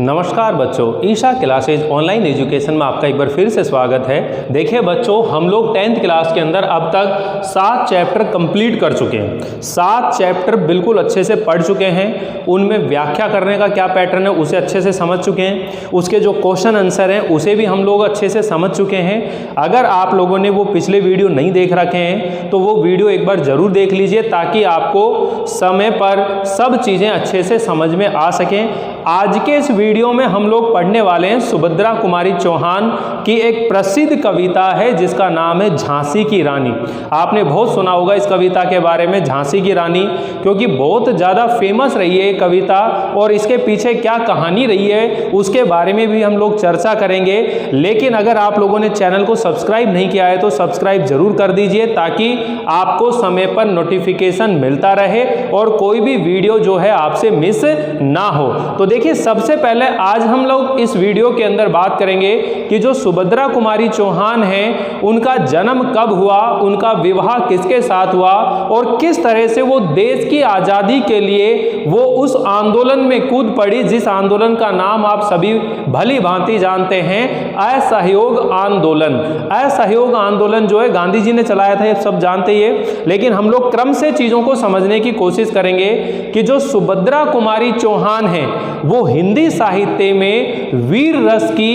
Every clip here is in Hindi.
नमस्कार बच्चों, ईशा क्लासेज ऑनलाइन एजुकेशन में आपका एक बार फिर से स्वागत है। देखिए बच्चों, हम लोग 10th क्लास के अंदर अब तक 7 चैप्टर कंप्लीट कर चुके हैं। 7 चैप्टर बिल्कुल अच्छे से पढ़ चुके हैं। उनमें व्याख्या करने का क्या पैटर्न है उसे अच्छे से समझ चुके हैं। उसके जो क्वेश्चन आंसर हैं उसे भी हम लोग अच्छे से समझ चुके हैं। अगर आप लोगों ने वो पिछले वीडियो नहीं देख रखे हैं तो वो वीडियो एक बार ज़रूर देख लीजिए, ताकि आपको समय पर सब चीज़ें अच्छे से समझ में आ सकें। आज के इस वीडियो में हम लोग पढ़ने वाले हैं सुभद्रा कुमारी चौहान की एक प्रसिद्ध कविता है जिसका नाम है झांसी की रानी। आपने बहुत सुना होगा इस कविता के बारे में, झांसी की रानी, क्योंकि बहुत ज़्यादा फेमस रही है ये कविता और इसके पीछे क्या कहानी रही है उसके बारे में भी हम लोग चर्चा करेंगे। लेकिन अगर आप लोगों ने चैनल को सब्सक्राइब नहीं किया है तो सब्सक्राइब जरूर कर दीजिए, ताकि आपको समय पर नोटिफिकेशन मिलता रहे और कोई भी वीडियो जो है आपसे मिस ना हो। तो देखिए, सबसे पहले आज हम लोग इस वीडियो के अंदर बात करेंगे कि जो सुभद्रा कुमारी चौहान हैं उनका जन्म कब हुआ, उनका विवाह किसके साथ हुआ और किस तरह से वो देश की आज़ादी के लिए वो उस आंदोलन में कूद पड़ी जिस आंदोलन का नाम आप सभी भली भांति जानते हैं, असहयोग आंदोलन। असहयोग आंदोलन जो है गांधी जी ने चलाया था, ये सब जानते ही है। लेकिन हम लोग क्रम से चीज़ों को समझने की कोशिश करेंगे कि जो सुभद्रा कुमारी चौहान है वो हिंदी साहित्य में वीर रस की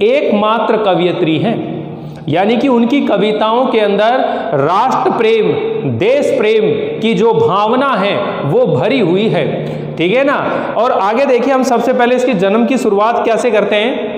एकमात्र कवयित्री हैं। यानी कि उनकी कविताओं के अंदर राष्ट्र प्रेम, देश प्रेम की जो भावना है वो भरी हुई है। ठीक है ना। और आगे देखिए, हम सबसे पहले इसके जन्म की शुरुआत कैसे करते हैं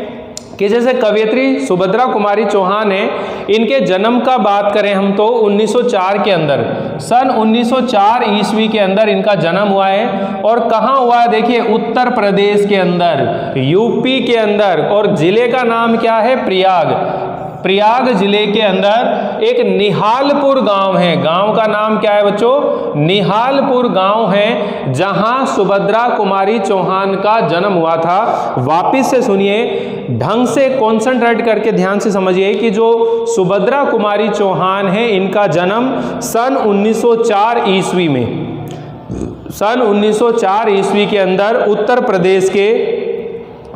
कि जैसे कवयित्री सुभद्रा कुमारी चौहान है, इनके जन्म का बात करें हम तो 1904 के अंदर, सन 1904 ईस्वी के अंदर इनका जन्म हुआ है। और कहाँ हुआ है देखिए, उत्तर प्रदेश के अंदर, यूपी के अंदर, और जिले का नाम क्या है, प्रयाग। प्रयाग जिले के अंदर एक निहालपुर गांव है। गांव का नाम क्या है बच्चों, निहालपुर गांव है, जहां सुभद्रा कुमारी चौहान का जन्म हुआ था। वापिस से सुनिए, ढंग से कॉन्सेंट्रेट करके ध्यान से समझिए कि जो सुभद्रा कुमारी चौहान है इनका जन्म सन 1904 ईस्वी में, सन 1904 ईस्वी के अंदर उत्तर प्रदेश के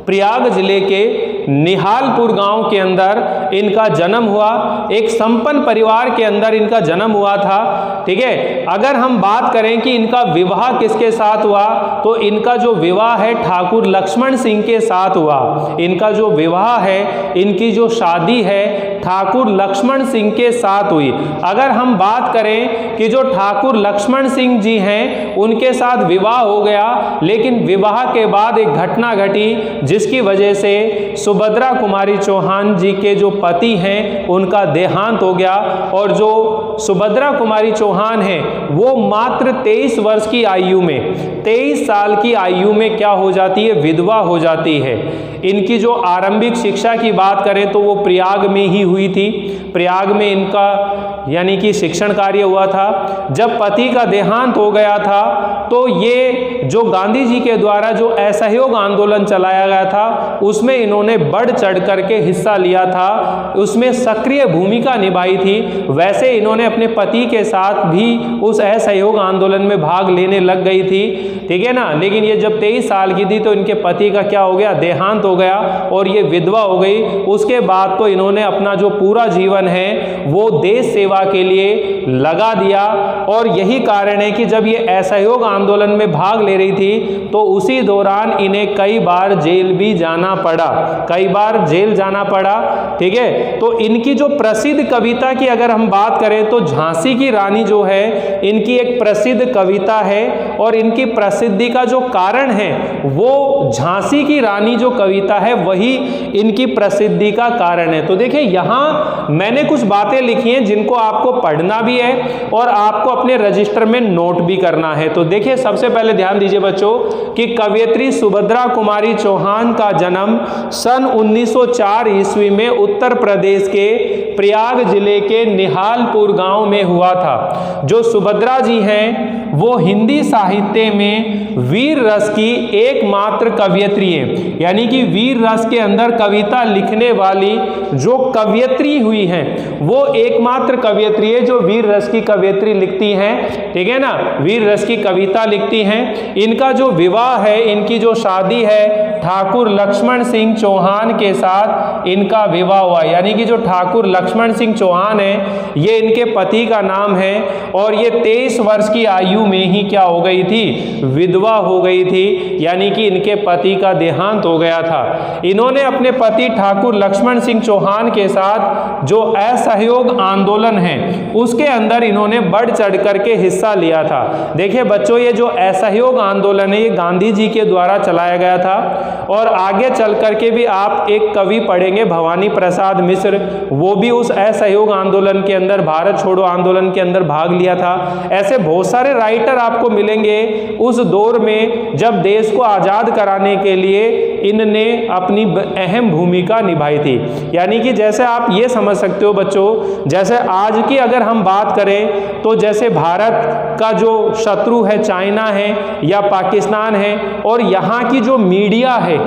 प्रयाग जिले के निहालपुर गांव के अंदर इनका जन्म हुआ। एक संपन्न परिवार के अंदर इनका जन्म हुआ था। ठीक है। अगर हम बात करें कि इनका विवाह किसके साथ हुआ, तो इनका जो विवाह है ठाकुर लक्ष्मण सिंह के साथ हुआ। इनका जो विवाह है, इनकी जो शादी है ठाकुर लक्ष्मण सिंह के साथ हुई। अगर हम बात करें कि जो ठाकुर लक्ष्मण सिंह जी हैं उनके साथ विवाह हो गया, लेकिन विवाह के बाद एक घटना घटी जिसकी वजह से सुभद्रा कुमारी चौहान जी के जो पति हैं उनका देहांत हो गया। और जो सुभद्रा कुमारी चौहान हैं वो मात्र 23 वर्ष की आयु में, 23 साल की आयु में क्या हो जाती है, विधवा हो जाती है। इनकी जो आरंभिक शिक्षा की बात करें तो वो प्रयाग में ही हुई थी। प्रयाग में इनका यानी कि शिक्षण कार्य हुआ था। जब पति का देहांत हो गया था तो ये जो गांधी जी के द्वारा जो असहयोग आंदोलन चलाया गया था उसमें इन्होंने बढ़ चढ़ करके हिस्सा लिया था, उसमें सक्रिय भूमिका निभाई थी। वैसे इन्होंने अपने पति के साथ भी उस असहयोग आंदोलन में भाग लेने लग गई थी। ठीक है ना। लेकिन ये जब 23 साल की थी तो इनके पति का क्या हो गया, देहांत हो गया और ये विधवा हो गई। उसके बाद तो इन्होंने अपना जो पूरा जीवन है वो देश सेवा के लिए लगा दिया। और यही कारण है कि जब ये असहयोग आंदोलन में भाग ले रही थी तो उसी दौरान इन्हें कई बार जेल भी जाना पड़ा, कई बार जेल जाना पड़ा। ठीक है। तो इनकी जो प्रसिद्ध कविता की अगर हम बात करें तो झांसी की रानी जो है इनकी एक प्रसिद्ध कविता है। और इनकी प्रसिद्धि का जो कारण है वो झांसी की रानी जो कविता है वही इनकी प्रसिद्धि का कारण है। तो देखिए, यहाँ मैंने कुछ बातें लिखी हैं जिनको आपको पढ़ना भी है और आपको अपने रजिस्टर में नोट भी करना है। तो देखिए, सबसे पहले ध्यान दीजिए बच्चों कि कवयित्री सुभद्रा कुमारी चौहान का जन्म सन 1904 ईस्वी में उत्तर प्रदेश के प्रयाग जिले के निहालपुर गांव में हुआ था। जो सुभद्रा जी हैं वो हिंदी साहित्य में वीर रस की एकमात्र कवयित्री है। यानी कि वीर रस के अंदर कविता लिखने वाली जो कवयित्री हुई हैं वो एकमात्र कवयित्री है जो वीर वीर रस की कवियत्री लिखती हैं, ठीक है ना, वीर रस की कविता लिखती हैं। इनका जो विवाह है, इनकी जो शादी है ठाकुर लक्ष्मण सिंह चौहान के साथ इनका विवाह हुआ। यानी कि जो ठाकुर लक्ष्मण सिंह चौहान है ये इनके पति का नाम है और ये 23 वर्ष की आयु में ही क्या हो गई थी, विधवा हो गई थी, यानी कि इनके पति का देहांत हो गया था। इन्होंने अपने पति ठाकुर लक्ष्मण सिंह चौहान के साथ जो असहयोग आंदोलन है उसके अंदर इन्होंने बढ़ चढ़ करके हिस्सा लिया था। देखिए बच्चों, ये जो असहयोग आंदोलन है ये गांधी जी के द्वारा चलाया गया था और आगे चल करके भी आप एक कवि पढ़ेंगे भवानी प्रसाद मिश्र, वो भी उस असहयोग आंदोलन के अंदर, भारत छोड़ो आंदोलन के अंदर भाग लिया था। ऐसे बहुत सारे राइटर आपको मिलेंगे उस दौर में जब देश को आज़ाद कराने के लिए इनने अपनी अहम भूमिका निभाई थी। यानी कि जैसे आप ये समझ सकते हो बच्चों, जैसे आज की अगर हम बात करें तो जैसे भारत का जो शत्रु है चाइना है या पाकिस्तान है, और यहाँ की जो मीडिया है,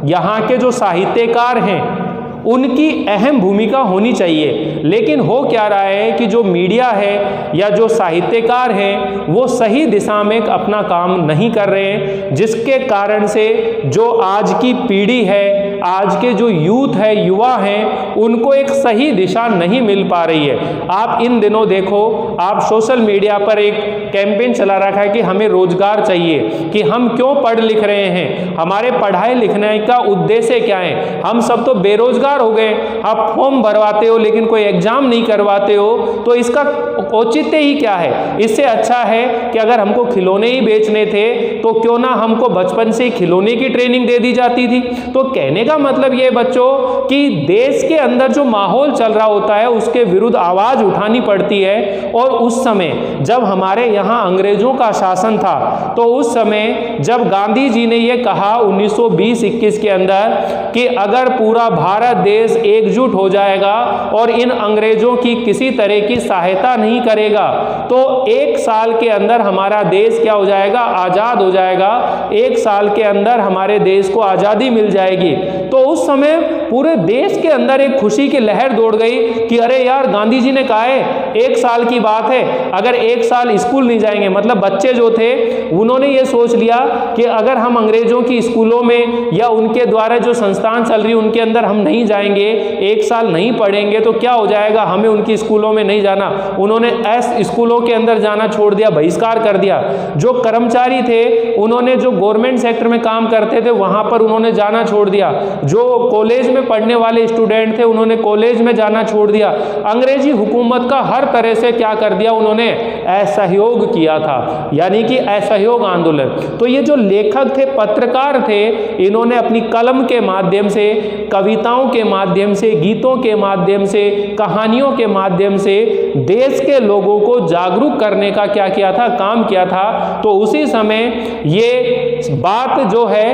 यहाँ के जो साहित्यकार हैं उनकी अहम भूमिका होनी चाहिए। लेकिन हो क्या रहा है कि जो मीडिया है या जो साहित्यकार हैं वो सही दिशा में अपना काम नहीं कर रहे हैं, जिसके कारण से जो आज की पीढ़ी है, आज के जो यूथ है, युवा हैं, उनको एक सही दिशा नहीं मिल पा रही है। आप इन दिनों देखो, आप सोशल मीडिया पर एक कैंपेन चला रखा है कि हमें रोजगार चाहिए, कि हम क्यों पढ़ लिख रहे हैं, हमारे पढ़ाई लिखने का उद्देश्य क्या है, हम सब तो बेरोजगार हो गए। आप फॉर्म भरवाते हो लेकिन कोई एग्जाम नहीं करवाते हो, तो इसका औचित्य ही क्या है। इससे अच्छा है कि अगर हमको खिलौने ही बेचने थे तो क्यों ना हमको बचपन से खिलौने की ट्रेनिंग दे दी जाती थी। तो कहने का मतलब ये बच्चों कि देश के अंदर जो माहौल चल रहा होता है उसके विरुद्ध आवाज उठानी पड़ती है। और उस समय जब हमारे यहाँ अंग्रेजों का शासन था तो उस समय जब गांधी जी ने ये कहा 1920-21 के अंदर कि अगर पूरा भारत देश एकजुट हो जाएगा और इन अंग्रेजों की किसी तरह की सहायता नहीं करेगा तो 1 साल के अंदर हमारा देश क्या हो जाएगा, आजाद हो जाएगा। 1 साल के अंदर हमारे देश को आजादी मिल जाएगी। तो उस समय पूरे देश के अंदर एक खुशी की लहर दौड़ गई कि अरे यार, गांधी जी ने कहा है 1 साल की बात है, अगर 1 साल स्कूल नहीं जाएंगे, मतलब बच्चे जो थे उन्होंने ये सोच लिया कि अगर हम अंग्रेजों की स्कूलों में या उनके द्वारा जो संस्थान चल रही उनके अंदर हम नहीं जाएंगे, 1 साल नहीं पढ़ेंगे तो क्या हो जाएगा, हमें उनकी स्कूलों में नहीं जाना। उन्होंने स्कूलों के अंदर जाना छोड़ दिया, बहिष्कार कर दिया। जो कर्मचारी थे उन्होंने, जो गवर्नमेंट सेक्टर में काम करते थे वहां पर उन्होंने जाना छोड़ दिया। जो कॉलेज में पढ़ने वाले स्टूडेंट थे उन्होंने कॉलेज में जाना छोड़ दिया। अंग्रेजी हुकूमत का हर तरह से क्या कर दिया, उन्होंने असहयोग किया था, यानी कि असहयोग आंदोलन। तो ये जो लेखक थे, पत्रकार थे, इन्होंने अपनी कलम के माध्यम से, कविताओं के माध्यम से, गीतों के माध्यम से, कहानियों के माध्यम से देश के लोगों को जागरूक करने का क्या किया था, काम किया था। तो उसी समय ये बात जो है,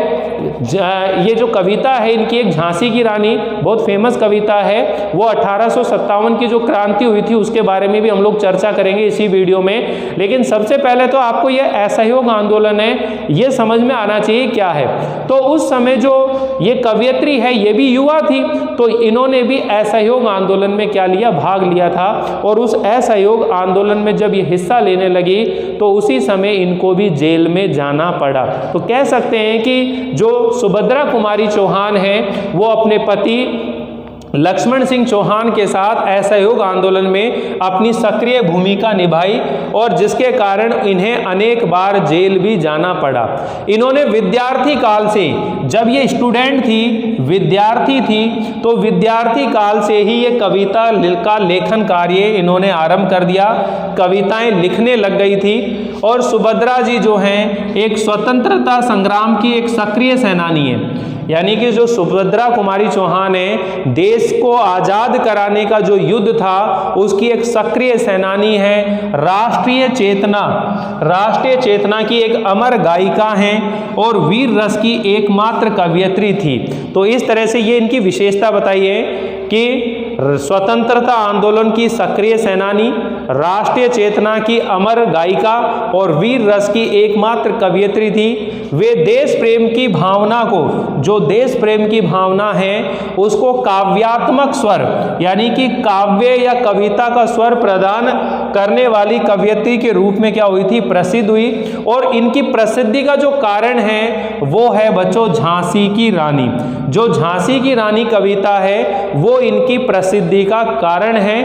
ये जो कविता है इनकी, एक झांसी की रानी बहुत फेमस कविता है, वो 1857 की जो क्रांति हुई थी उसके बारे में भी हम लोग चर्चा करेंगे इसी वीडियो में। लेकिन सबसे पहले तो आपको ये असहयोग आंदोलन है ये समझ में आना चाहिए क्या है। तो उस समय जो ये कवियत्री है ये भी युवा थी, तो इन्होंने भी असहयोग आंदोलन में क्या लिया, भाग लिया था। और उस असहयोग आंदोलन में जब ये हिस्सा लेने लगी तो उसी समय इनको भी जेल में जाना पड़ा। तो कह सकते हैं कि जो सुभद्रा कुमारी चौहान है वो अपने पति लक्ष्मण सिंह चौहान के साथ असहयोग आंदोलन में अपनी सक्रिय भूमिका निभाई और जिसके कारण इन्हें अनेक बार जेल भी जाना पड़ा। इन्होंने विद्यार्थी काल से, जब ये स्टूडेंट थी, विद्यार्थी थी, तो विद्यार्थी काल से ही ये कविता का लेखन कार्य इन्होंने आरंभ कर दिया, कविताएं लिखने लग गई थी। और सुभद्रा जी जो हैं एक स्वतंत्रता संग्राम की एक सक्रिय सेनानी है, यानी कि जो सुभद्रा कुमारी चौहान है देश को आज़ाद कराने का जो युद्ध था उसकी एक सक्रिय सेनानी है, राष्ट्रीय चेतना की एक अमर गायिका हैं और वीर रस की एकमात्र कवियत्री थी। तो इस तरह से ये इनकी विशेषता बताइए कि स्वतंत्रता आंदोलन की सक्रिय सेनानी, राष्ट्रीय चेतना की अमर गायिका और वीर रस की एकमात्र कवियत्री थी। वे देश प्रेम की भावना को, जो देश प्रेम की भावना है उसको काव्यात्मक स्वर यानी कि काव्य या कविता का स्वर प्रदान करने वाली कवयित्री के रूप में क्या हुई थी, प्रसिद्ध हुई। और इनकी प्रसिद्धि का जो कारण है वो है बच्चों झांसी की रानी। जो झांसी की रानी कविता है वो इनकी प्रसिद्धि का कारण है,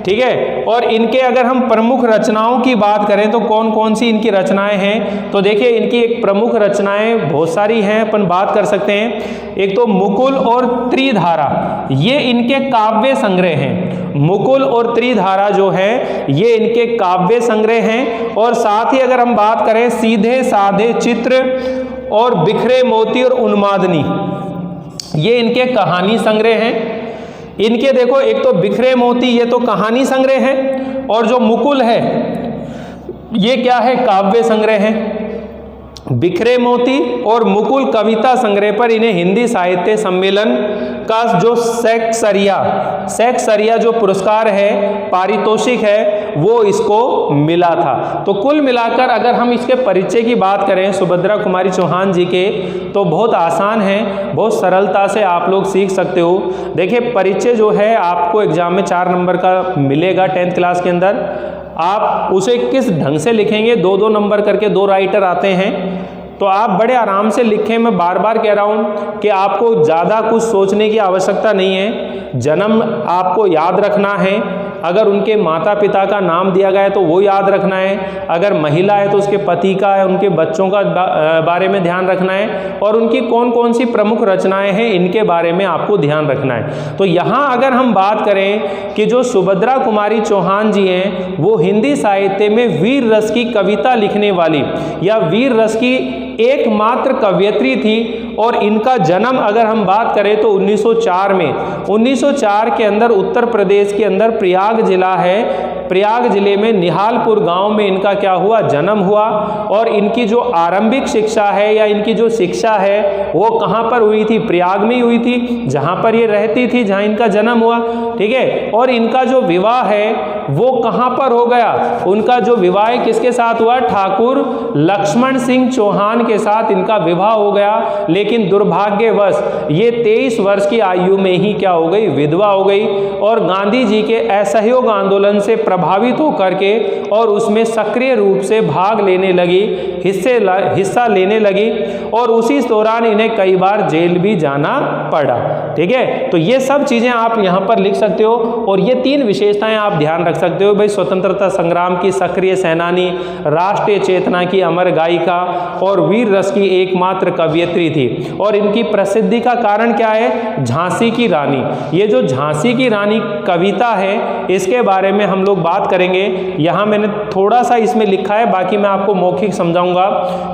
ठीक है। और इनके अगर हम प्रमुख रचनाओं की बात करें तो कौन कौन सी इनकी रचनाएं हैं, तो देखिए इनकी एक प्रमुख रचनाएं बहुत सारी हैं, अपन बात कर सकते हैं। एक तो मुकुल और त्रिधारा, ये इनके काव्य संग्रह हैं। मुकुल और त्रिधारा जो है ये इनके काव्य संग्रह हैं। और साथ ही अगर हम बात करें सीधे साधे चित्र और बिखरे मोती और उन्मादनी, ये इनके कहानी संग्रह हैं। इनके देखो एक तो बिखरे मोती ये तो कहानी संग्रह है, और जो मुकुल है ये क्या है, काव्य संग्रह है। बिखरे मोती और मुकुल कविता संग्रह पर इन्हें हिंदी साहित्य सम्मेलन का जो सेक्सरिया जो पुरस्कार है, पारितोषिक है, वो इसको मिला था। तो कुल मिलाकर अगर हम इसके परिचय की बात करें सुभद्रा कुमारी चौहान जी के, तो बहुत आसान है, बहुत सरलता से आप लोग सीख सकते हो। देखिए परिचय जो है आपको एग्जाम में 4 नंबर का मिलेगा 10th क्लास के अंदर। आप उसे किस ढंग से लिखेंगे, 2-2 नंबर करके 2 राइटर आते हैं, तो आप बड़े आराम से लिखें। मैं बार बार कह रहा हूँ कि आपको ज़्यादा कुछ सोचने की आवश्यकता नहीं है। जन्म आपको याद रखना है, अगर उनके माता पिता का नाम दिया गया है तो वो याद रखना है, अगर महिला है तो उसके पति का है, उनके बच्चों का बारे में ध्यान रखना है, और उनकी कौन कौन सी प्रमुख रचनाएं हैं इनके बारे में आपको ध्यान रखना है। तो यहाँ अगर हम बात करें कि जो सुभद्रा कुमारी चौहान जी हैं वो हिंदी साहित्य में वीर रस की कविता लिखने वाली या वीर रस की एकमात्र कवयित्री थी। और इनका जन्म अगर हम बात करें तो 1904 में, 1904 के अंदर उत्तर प्रदेश के अंदर प्रयाग जिला है, प्रयाग जिले में निहालपुर गांव में इनका क्या हुआ, जन्म हुआ। और इनकी जो आरंभिक शिक्षा है या इनकी जो शिक्षा है वो कहाँ पर हुई थी, प्रयाग में ही हुई थी, जहाँ पर ये रहती थी, जहाँ इनका जन्म हुआ, ठीक है। और इनका जो विवाह है वो कहाँ पर हो गया, उनका जो विवाह किसके साथ हुआ, ठाकुर लक्ष्मण सिंह चौहान के साथ इनका विवाह हो गया। लेकिन दुर्भाग्यवश ये 23 वर्ष की आयु में ही क्या हो गई, विधवा हो गई। और गांधी जी के असहयोग आंदोलन से प्रभावित होकर के और उसमें सक्रिय रूप से भाग लेने लगी, हिस्सा लेने लगी, और उसी दौरान इन्हें कई बार जेल भी जाना पड़ा, ठीक है। तो ये सब चीजें आप यहाँ पर लिख सकते हो। और ये 3 विशेषताएं आप ध्यान रख सकते हो भाई, स्वतंत्रता संग्राम की सक्रिय सेनानी, राष्ट्रीय चेतना की अमर गायिका और वीर रस की एकमात्र कवयित्री थी। और इनकी प्रसिद्धि का कारण क्या है, झांसी की रानी। ये जो झांसी की रानी कविता है इसके बारे में हम लोग बात करेंगे। यहाँ मैंने थोड़ा सा इसमें लिखा है, बाकी मैं आपको मौखिक समझाऊंगा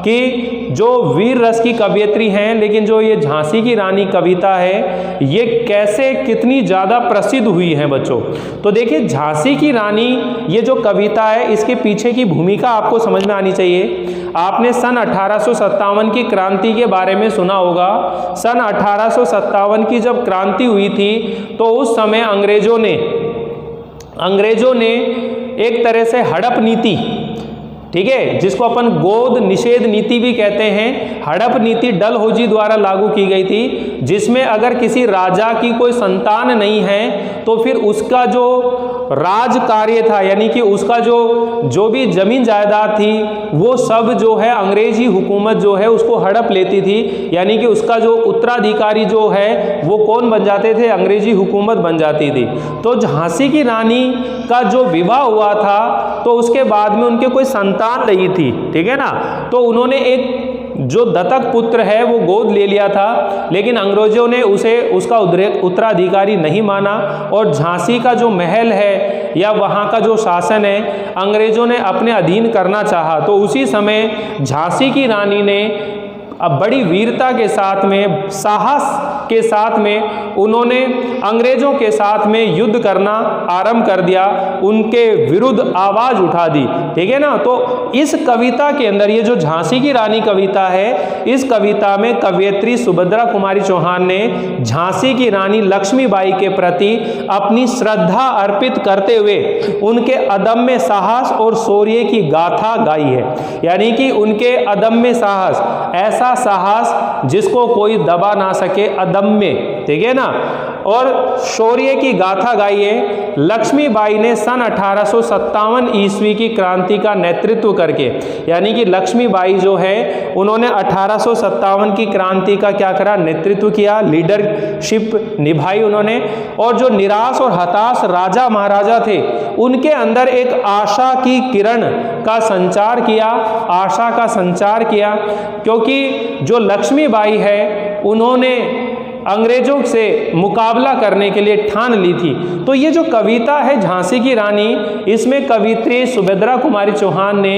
कि जो वीर रस की कवयित्री हैं, लेकिन जो ये झांसी की रानी कविता है ये कैसे कितनी ज़्यादा प्रसिद्ध हुई है बच्चों। तो देखिए झांसी की रानी ये जो कविता है इसके पीछे की भूमिका आपको समझ में आनी चाहिए। आपने सन 1857 की क्रांति के बारे में सुना होगा। सन 1857 की जब क्रांति हुई थी तो उस समय अंग्रेजों ने एक तरह से हड़प नीति, ठीक है, जिसको अपन गोद निषेध नीति भी कहते हैं, हड़प नीति डलहौजी द्वारा लागू की गई थी, जिसमें अगर किसी राजा की कोई संतान नहीं है तो फिर उसका जो राज कार्य था यानी कि उसका जो भी जमीन जायदाद थी वो सब जो है अंग्रेजी हुकूमत जो है उसको हड़प लेती थी। यानी कि उसका जो उत्तराधिकारी जो है वो कौन बन जाते थे, अंग्रेजी हुकूमत बन जाती थी। तो झांसी की रानी का जो विवाह हुआ था तो उसके बाद में उनके कोई संतान नहीं थी, ठीक है ना। तो उन्होंने एक जो दत्तक पुत्र है वो गोद ले लिया था, लेकिन अंग्रेजों ने उसे उसका उत्तराधिकारी नहीं माना। और झांसी का जो महल है या वहाँ का जो शासन है अंग्रेजों ने अपने अधीन करना चाहा। तो उसी समय झांसी की रानी ने अब बड़ी वीरता के साथ में साहस के साथ में उन्होंने अंग्रेजों के साथ में युद्ध करना आरंभ कर दिया, उनके विरुद्ध आवाज उठा दी। ठीक है ना। तो इस कविता के अंदर ये जो झांसी की रानी कविता है, इस कविता में कवयित्री सुभद्रा कुमारी चौहान ने झांसी की रानी लक्ष्मीबाई के प्रति अपनी श्रद्धा अर्पित करते हुए उनके अदम्य साहस और शौर्य की गाथा गाई है। यानी कि उनके अदम्य साहस, ऐसा साहस जिसको कोई दबा ना सके, अदम्य, ठीक है ना, और शौर्य की गाथा गाई है। लक्ष्मीबाई ने सन 1857 ईस्वी की क्रांति का नेतृत्व करके, यानी कि लक्ष्मीबाई जो है उन्होंने 1857 की क्रांति का क्या करा, नेतृत्व किया, लीडरशिप निभाई उन्होंने। और जो निराश और हताश राजा महाराजा थे उनके अंदर एक आशा की किरण का संचार किया, आशा का संचार किया, क्योंकि जो लक्ष्मीबाई है उन्होंने अंग्रेजों से मुकाबला करने के लिए ठान ली थी। तो ये जो कविता है झांसी की रानी, इसमें कवित्री सुभद्रा कुमारी चौहान ने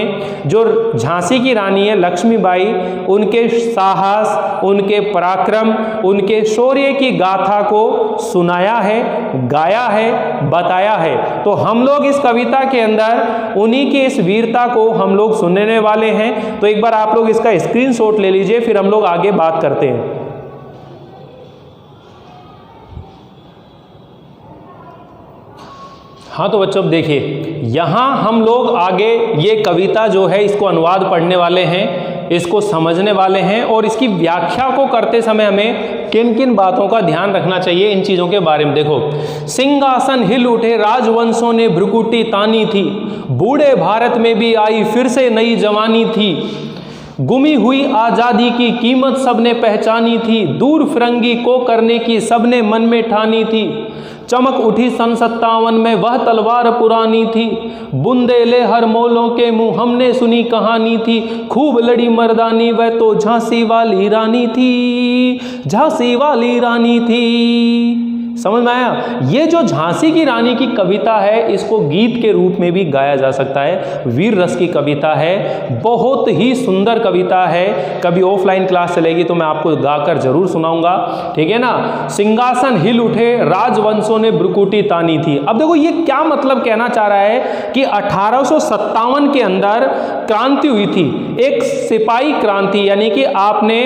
जो झांसी की रानी है लक्ष्मीबाई, उनके साहस, उनके पराक्रम, उनके शौर्य की गाथा को सुनाया है, गाया है, बताया है। तो हम लोग इस कविता के अंदर उन्हीं की इस वीरता को हम लोग सुनने वाले हैं। तो एक बार आप लोग इसका स्क्रीनशॉट ले लीजिए, फिर हम लोग आगे बात करते हैं। हाँ तो बच्चों देखिए, यहाँ हम लोग आगे ये कविता जो है इसको अनुवाद पढ़ने वाले हैं, इसको समझने वाले हैं, और इसकी व्याख्या को करते समय हमें किन किन बातों का ध्यान रखना चाहिए, इन चीज़ों के बारे में देखो। सिंहासन हिल उठे, राजवंशों ने भ्रुकुटी तानी थी, बूढ़े भारत में भी आई फिर से नई जवानी थी, गुमी हुई आज़ादी की कीमत सबने पहचानी थी, दूर फिरंगी को करने की सबने मन में ठानी थी, चमक उठी सन 57 में वह तलवार पुरानी थी, बुंदेले हर मौलों के मुंह हमने सुनी कहानी थी, खूब लड़ी मर्दानी वह तो झांसी वाली रानी थी, झांसी वाली रानी थी। समझ में आया। ये जो झांसी की रानी की कविता है इसको गीत के रूप में भी गाया जा सकता है, वीर रस की कविता है, बहुत ही सुंदर कविता है। कभी ऑफलाइन क्लास चलेगी तो मैं आपको गाकर जरूर सुनाऊंगा, ठीक है ना। सिंहासन हिल उठे, राजवंशों ने भ्रुकुटी तानी थी। अब देखो ये क्या मतलब कहना चाह रहा है कि 1857 के अंदर क्रांति हुई थी, एक सिपाही क्रांति, यानी कि आपने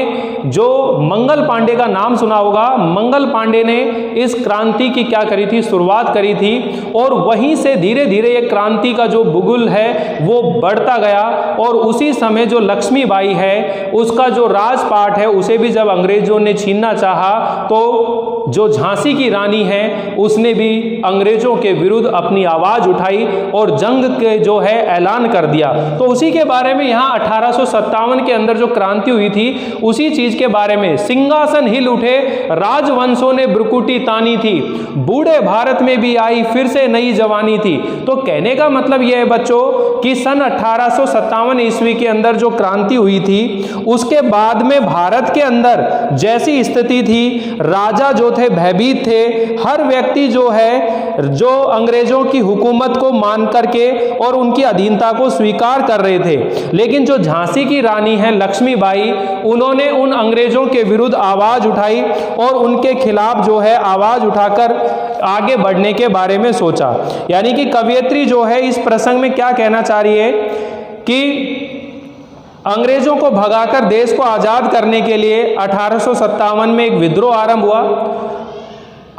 जो मंगल पांडे का नाम सुना होगा, मंगल पांडे ने इस क्रांति की क्या करी थी, शुरुआत करी थी, और वहीं से धीरे धीरे ये क्रांति का जो बुगुल है वो बढ़ता गया। और उसी समय जो लक्ष्मीबाई है उसका जो राजपाट है उसे भी जब अंग्रेजों ने छीनना चाहा तो जो झांसी की रानी है उसने भी अंग्रेजों के विरुद्ध अपनी आवाज उठाई और जंग के जो है ऐलान कर दिया। तो उसी के बारे में यहाँ 1857 के अंदर जो क्रांति हुई थी उसी चीज के बारे में, सिंहासन हिल उठे, राजवंशों ने भ्रुकुटी तानी थी, बूढ़े भारत में भी आई फिर से नई जवानी थी। तो कहने का मतलब यह है बच्चों कि सन 1857 ईस्वी के अंदर जो क्रांति हुई थी उसके बाद में भारत के अंदर जैसी स्थिति थी, राजा जो थे भयभीत थे, हर व्यक्ति जो है जो अंग्रेजों की हुकूमत को मान करके और उनकी अधीनता को स्वीकार कर रहे थे। लेकिन जो झांसी की रानी है लक्ष्मीबाई, उन्होंने उन अंग्रेजों के विरुद्ध आवाज उठाई और उनके खिलाफ जो है आवाज उठाकर आगे बढ़ने के बारे में सोचा। यानी कि कवयित्री जो है इस प्रसंग में क्या कहना चाह रही है कि अंग्रेजों को भगाकर देश को आजाद करने के लिए 1857 में एक विद्रोह आरंभ हुआ।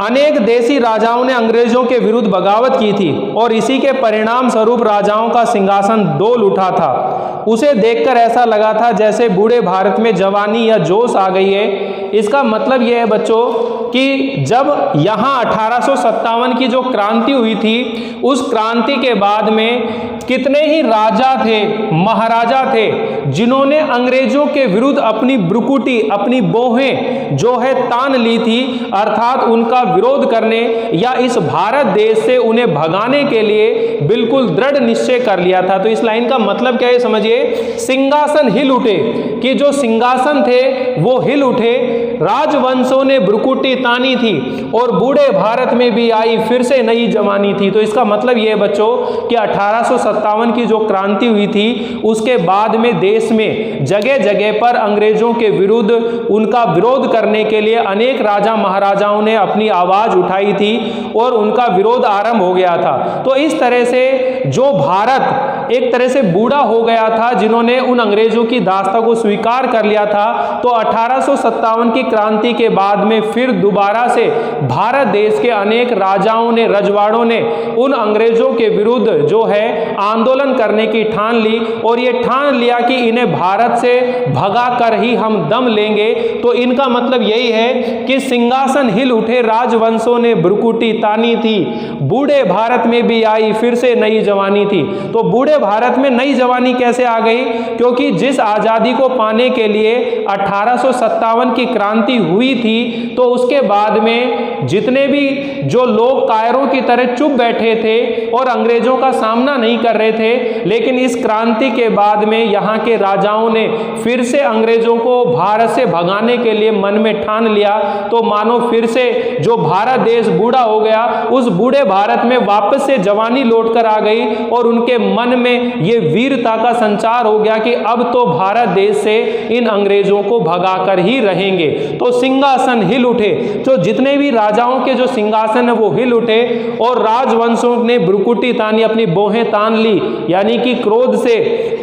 अनेक देशी राजाओं ने अंग्रेजों के विरुद्ध बगावत की थी और इसी के परिणाम स्वरूप राजाओं का सिंहासन डोल उठा था। उसे देखकर ऐसा लगा था जैसे बूढ़े भारत में जवानी या जोश आ गई है। इसका मतलब यह है बच्चों कि जब यहाँ 1857 की जो क्रांति हुई थी उस क्रांति के बाद में कितने ही राजा थे, महाराजा थे जिन्होंने अंग्रेजों के विरुद्ध अपनी भ्रुकुटी, अपनी बोहें जो है तान ली थी, अर्थात उनका विरोध करने या इस भारत देश से उन्हें भगाने के लिए बिल्कुल दृढ़ निश्चय कर लिया था। तो इस लाइन का मतलब क्या है समझिए, सिंहासन हिल उठे, कि जो सिंहासन थे वो हिल उठे, राजवंशों ने भ्रुकुटी तानी थी और बूढ़े भारत में भी आई फिर से नई जवानी थी। तो इसका मतलब ये है बच्चों कि 1857 की जो क्रांति हुई थी उसके बाद में देश में जगह जगह पर अंग्रेजों के विरुद्ध उनका विरोध करने के लिए अनेक राजा महाराजाओं ने अपनी आवाज उठाई थी और उनका विरोध आरंभ हो गया था। तो इस तरह से जो भारत एक तरह से बूढ़ा हो गया था, जिन्होंने उन अंग्रेजों की दास्ता को स्वीकार कर लिया था, तो 1857 की क्रांति के बाद में फिर दोबारा से भारत देश के अनेक राजाओं ने, रजवाड़ों ने उन अंग्रेजों के विरुद्ध जो है आंदोलन करने की ठान ली और ये ठान लिया कि इन्हें भारत से भगा कर ही हम दम लेंगे। तो इनका मतलब यही है कि सिंहासन हिल उठे, राजवंशों ने भ्रुकुटी तानी थी, बूढ़े भारत में भी आई फिर से नई जवानी थी। तो बूढ़े भारत में नई जवानी कैसे आ गई? क्योंकि जिस आजादी को पाने के लिए 1857 की क्रांति हुई थी, तो उसके बाद में जितने भी जो लोग कायरों की तरह चुप बैठे थे और अंग्रेजों का सामना नहीं कर रहे थे, लेकिन इस क्रांति के बाद में यहाँ के राजाओं ने फिर से अंग्रेजों को भारत से भगाने के लिए मन में ठान लिया। तो मानो फिर से जो भारत देश बूढ़ा हो गया, उस बूढ़े भारत में वापस से जवानी लौट कर आ गई और उनके मन में ये वीरता का संचार हो गया कि अब तो भारत देश से इन अंग्रेजों को भगाकर ही रहेंगे। तो सिंहासन हिल उठे, तो जितने भी राजाओं के जो सिंहासन है वो हिल उठे और राजवंशों ने भ्रुकुटी तानी, अपनी बोहें तान ली, यानी कि क्रोध से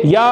या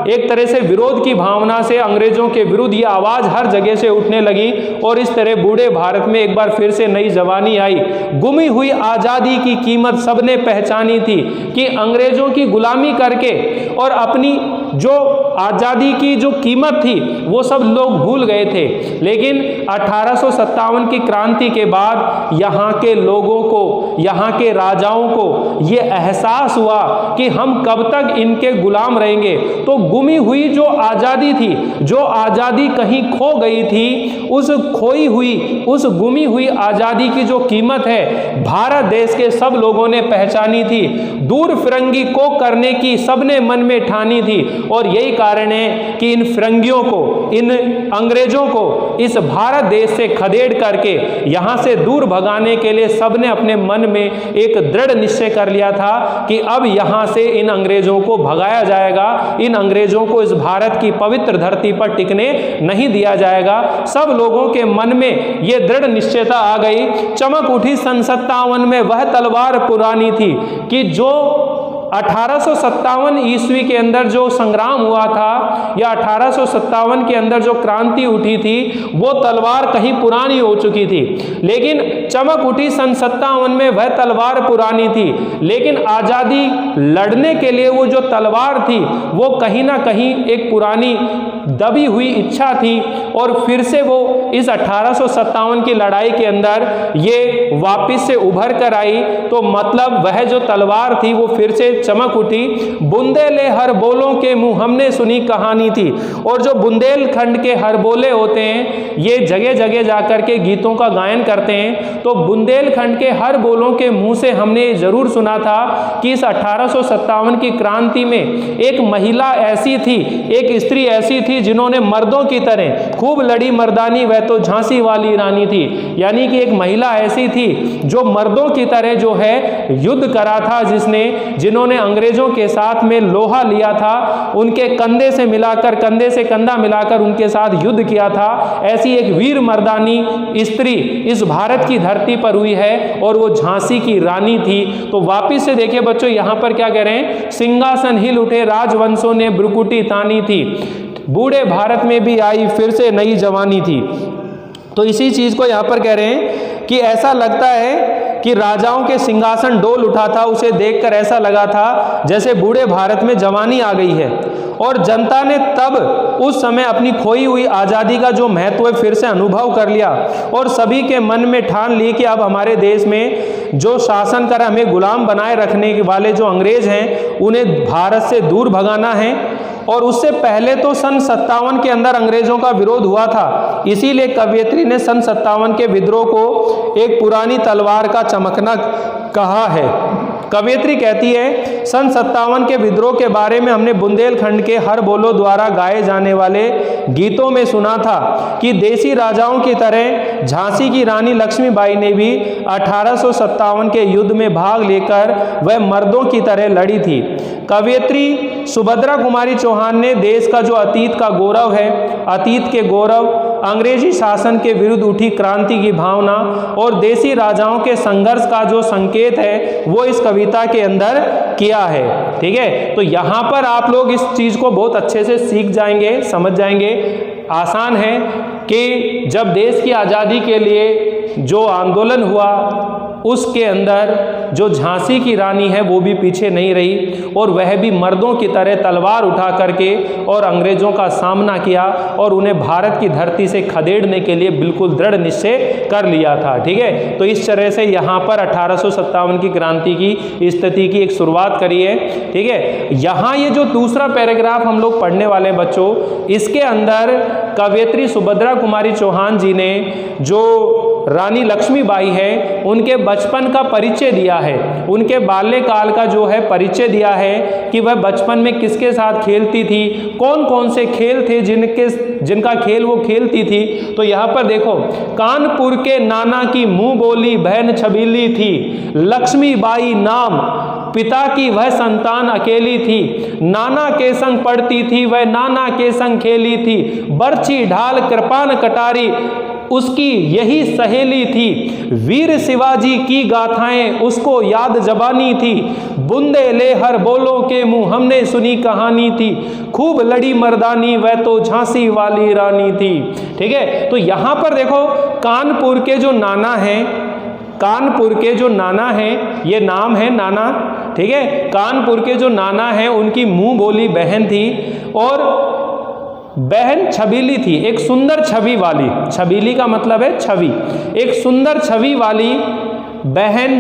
एक तरह से विरोध की भावना से अंग्रेजों के विरुद्ध ये आवाज हर जगह से उठने लगी और इस तरह बूढ़े भारत में एक बार फिर से नई जवानी आई। गुमी हुई आजादी की कीमत सबने पहचानी थी कि अंग्रेजों की गुलामी करके और अपनी जो आजादी की जो कीमत थी वो सब लोग भूल गए थे। लेकिन 1857 की क्रांति के बाद यहाँ के लोगों को, यहाँ के राजाओं को ये एहसास हुआ कि हम कब तक इनके गुलाम रहेंगे। तो गुमी हुई जो आजादी थी, जो आजादी कहीं खो गई थी, उस खोई हुई, उस गुमी हुई आजादी की जो कीमत है भारत देश के सब लोगों ने पहचानी थी। दूर फिरंगी को करने की सबने मन में ठानी थी और यही कारण है कि इन फिरंगियों को, इन अंग्रेजों को इस भारत देश से खदेड़ करके यहाँ से दूर भगाने के लिए सबने अपने मन में एक दृढ़ निश्चय कर लिया था कि अब यहाँ से इन अंग्रेजों को भगाया जाएगा, इन अंग्रेजों को इस भारत की पवित्र धरती पर टिकने नहीं दिया जाएगा। सब लोगों के मन में यह दृढ़ निश्चयता आ गई। चमक उठी सन 57 में वह तलवार पुरानी थी कि जो 1857 ईस्वी के अंदर जो संग्राम हुआ था या 1857 के अंदर जो क्रांति उठी थी वो तलवार कहीं पुरानी हो चुकी थी। लेकिन चमक उठी सन 57 में वह तलवार पुरानी थी, लेकिन आज़ादी लड़ने के लिए वो जो तलवार थी वो कहीं ना कहीं एक पुरानी दबी हुई इच्छा थी और फिर से वो इस 1857 की लड़ाई के अंदर ये वापस से उभर कर आई। तो मतलब वह जो तलवार थी वो फिर से चमक उठी। बुंदेले हर बोलों के मुंह हमने सुनी कहानी थी। और जो बुंदेलखंड के हर बोले होते हैं ये जगह जगह जाकर के गीतों का गायन करते हैं। तो बुंदेलखंड के हर बोलों के मुंह से हमने जरूर सुना था कि इस 1857 की क्रांति में एक महिला ऐसी थी, एक स्त्री ऐसी थी जिन्होंने मर्दों की तरह खूब लड़ी मर्दानी, वह तो झांसी वाली रानी थी। यानी कि एक महिला ऐसी थी जो मर्दों की तरह जो है युद्ध करा था, जिन्होंने अंग्रेजों के साथ में लोहा लिया था, उनके कंधे से मिलाकर, कंधे से कंधा मिलाकर उनके साथ युद्ध किया था। ऐसी एक वीर मर्दानी स्त्री इस भारत की धरती पर हुई है और वो झांसी की रानी थी। तो वापिस से देखिए बच्चों यहाँ पर क्या कह रहे हैं, सिंहासन हिल उठे राजवंशों ने भ्रुकुटी तानी थी, बूढ़े भारत में भी आई फिर से नई जवानी थी। तो इसी चीज को यहाँ पर कह रहे हैं कि ऐसा लगता है कि राजाओं के सिंहासन डोल उठा था, उसे देखकर ऐसा लगा था जैसे बूढ़े भारत में जवानी आ गई है। और जनता ने तब उस समय अपनी खोई हुई आज़ादी का जो महत्व है फिर से अनुभव कर लिया और सभी के मन में ठान ली कि अब हमारे देश में जो शासन कर हमें गुलाम बनाए रखने वाले जो अंग्रेज हैं उन्हें भारत से दूर भगाना है। और उससे पहले तो सन 57 के अंदर अंग्रेजों का विरोध हुआ था, इसीलिए कवयित्री ने सन 57 के विद्रोह को एक पुरानी तलवार का चमकना कहा है। कवयित्री कहती है सन 57 के विद्रोह के बारे में हमने बुंदेलखंड के हर बोलों द्वारा गाए जाने वाले गीतों में सुना था कि देसी राजाओं की तरह झांसी की रानी लक्ष्मीबाई ने भी 1857 के युद्ध में भाग लेकर वह मर्दों की तरह लड़ी थी। कवयित्री सुभद्रा कुमारी चौहान ने देश का जो अतीत का गौरव है, अतीत के गौरव, अंग्रेजी शासन के विरुद्ध उठी क्रांति की भावना और देसी राजाओं के संघर्ष का जो संकेत है वो इस कविता के अंदर किया है। ठीक है, तो यहाँ पर आप लोग इस चीज को बहुत अच्छे से सीख जाएंगे, समझ जाएंगे। आसान है कि जब देश की आज़ादी के लिए जो आंदोलन हुआ उसके अंदर जो झांसी की रानी है वो भी पीछे नहीं रही और वह भी मर्दों की तरह तलवार उठा करके और अंग्रेजों का सामना किया और उन्हें भारत की धरती से खदेड़ने के लिए बिल्कुल दृढ़ निश्चय कर लिया था। ठीक है, तो इस तरह से यहाँ पर 1857 की क्रांति की स्थिति की एक शुरुआत करी है। ठीक है, यहाँ ये जो दूसरा पैराग्राफ हम लोग पढ़ने वाले हैं बच्चों, इसके अंदर कवयित्री सुभद्रा कुमारी चौहान जी ने जो रानी लक्ष्मीबाई है उनके बचपन का परिचय दिया है, उनके बाल्यकाल का जो है परिचय दिया है कि वह बचपन में किसके साथ खेलती थी, कौन कौन से खेल थे जिनका खेल वो खेलती थी। तो यहाँ पर देखो, कानपुर के नाना की मुंह बोली बहन छबीली थी, लक्ष्मीबाई नाम पिता की वह संतान अकेली थी, नाना के संग पढ़ती थी वह नाना के संग खेली थी, बर्छी ढाल कृपान कटारी उसकी यही सहेली थी, वीर शिवाजी की गाथाएं उसको याद जबानी थी, बुंदे ले हर बोलों के मुंह हमने सुनी कहानी थी, खूब लड़ी मर्दानी वह तो झांसी वाली रानी थी। ठीक है, तो यहां पर देखो कानपुर के जो नाना हैं, कानपुर के जो नाना हैं, ये नाम है नाना। ठीक है, कानपुर के जो नाना हैं उनकी मुंह बोली बहन थी और बहन छबीली थी, एक सुंदर छवि वाली, छबीली का मतलब है छवि, एक सुंदर छवि वाली बहन,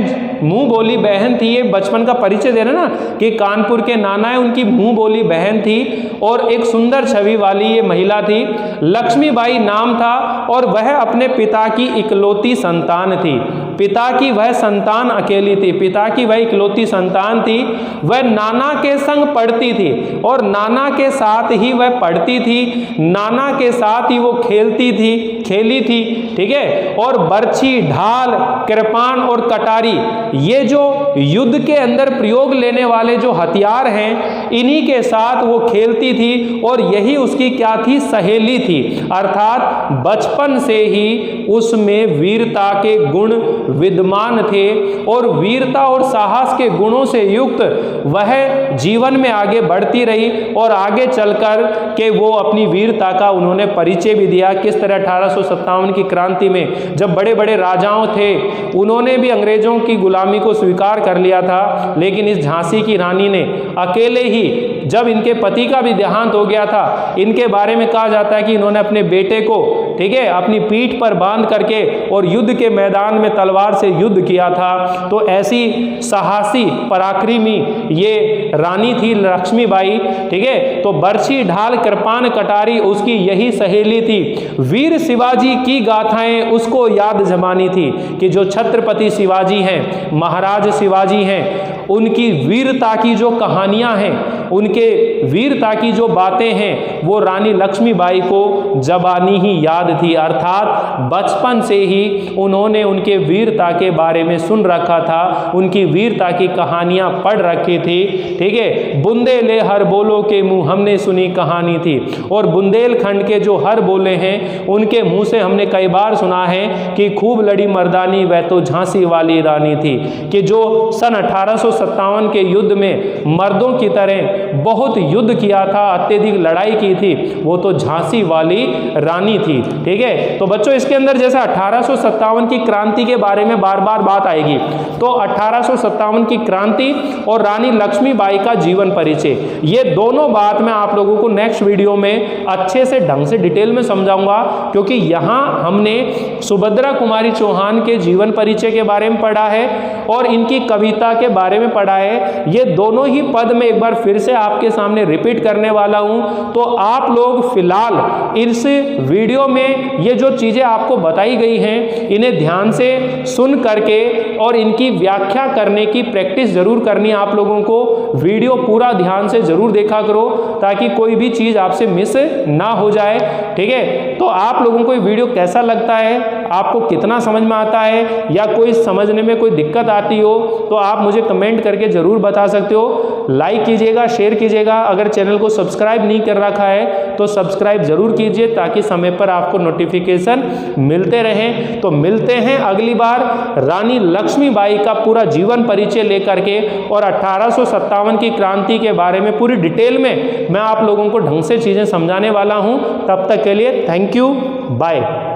मुंह बोली बहन थी। ये बचपन का परिचय दे रहे ना कि कानपुर के नाना है, उनकी मुंह बोली बहन थी और एक सुंदर छवि वाली ये महिला थी। लक्ष्मीबाई नाम था और वह अपने पिता की इकलौती संतान थी, पिता की वह संतान अकेली थी, पिता की वह इकलौती संतान थी। वह नाना के संग पढ़ती थी और नाना के साथ ही वह पढ़ती थी, नाना के साथ ही वो खेलती थी, खेली थी। ठीक है, और बर्छी ढाल कृपान और कटारी, ये जो युद्ध के अंदर प्रयोग लेने वाले जो हथियार हैं, इन्हीं के साथ वो खेलती थी और यही उसकी क्या थी, सहेली थी। अर्थात बचपन से ही उसमें वीरता के गुण विद्यमान थे और वीरता और साहस के गुणों से युक्त वह जीवन में आगे बढ़ती रही और आगे चलकर के वो अपनी वीरता का उन्होंने परिचय भी दिया। किस तरह 1857 की क्रांति में जब बड़े बड़े राजाओं थे उन्होंने भी अंग्रेजों की गुलामी को स्वीकार कर लिया था, लेकिन इस झांसी की रानी ने अकेले ही, जब इनके पति का भी देहांत हो गया था, इनके बारे में कहा जाता है कि इन्होंने अपने बेटे को, ठीक है, अपनी पीठ पर बांध करके और युद्ध के मैदान में तलवार से युद्ध किया था। तो ऐसी साहसी पराक्रमी ये रानी थी लक्ष्मीबाई। ठीक है, तो बर्छी ढाल कृपान कटारी उसकी यही सहेली थी, वीर शिवाजी की गाथाएं उसको याद जमानी थी कि जो छत्रपति शिवाजी हैं, महाराज शिवाजी हैं, उनकी वीरता की जो कहानियां हैं, उनके वीरता की जो बातें हैं, वो रानी लक्ष्मीबाई को जबानी ही याद थी। अर्थात बचपन से ही उन्होंने उनके वीरता के बारे में सुन रखा था, उनकी वीरता की कहानियां पढ़ रखी थी। ठीक है, बुंदे ले हर बोलों के मुंह हमने सुनी कहानी थी, और बुंदेलखंड के जो हर बोले हैं उनके मुंह से हमने कई बार सुना है कि खूब लड़ी मर्दानी वह तो झांसी वाली रानी थी, कि जो सन 1857 के युद्ध में मर्दों की तरह बहुत युद्ध किया था, अत्यधिक लड़ाई की थी, वो तो झांसी वाली रानी थी। ठीक है, तो बच्चों इसके अंदर जैसे 1857 की क्रांति के बारे में बार बार बात आएगी, तो 1857 की क्रांति और रानी लक्ष्मीबाई का जीवन परिचय, ये दोनों बात मैं आप लोगों को नेक्स्ट वीडियो में अच्छे से ढंग से डिटेल में समझाऊंगा, क्योंकि यहाँ हमने सुभद्रा कुमारी चौहान के जीवन परिचय के बारे में पढ़ा है और इनकी कविता के बारे में में पढ़ा है, ये दोनों ही पद मैं एक बार फिर से आपके सामने रिपीट करने वाला हूं। तो आप लोग फिलहाल इस वीडियो में ये जो चीजें आपको बताई गई हैं इन्हें ध्यान से सुन करके और इनकी व्याख्या करने की प्रैक्टिस जरूर करनी है आप लोगों को। वीडियो पूरा ध्यान से जरूर देखा करो ताकि कोई भी चीज आपसे मिस ना हो जाए, ठीक है। तो आप लोगों को ये वीडियो कैसा लगता है, आपको कितना समझ में आता है या कोई समझने में कोई दिक्कत आती हो तो आप मुझे कमेंट करके जरूर बता सकते हो। लाइक कीजिएगा, शेयर कीजिएगा। अगर चैनल को सब्सक्राइब नहीं कर रखा है तो सब्सक्राइब जरूर कीजिए ताकि समय पर आपको नोटिफिकेशन मिलते रहें। तो मिलते हैं अगली बार रानी लक्ष्मीबाई का पूरा जीवन परिचय लेकर के और 1857 की क्रांति के बारे में पूरी डिटेल में मैं आप लोगों को ढंग से चीजें समझाने वाला हूं। तब तक के लिए थैंक यू, बाय।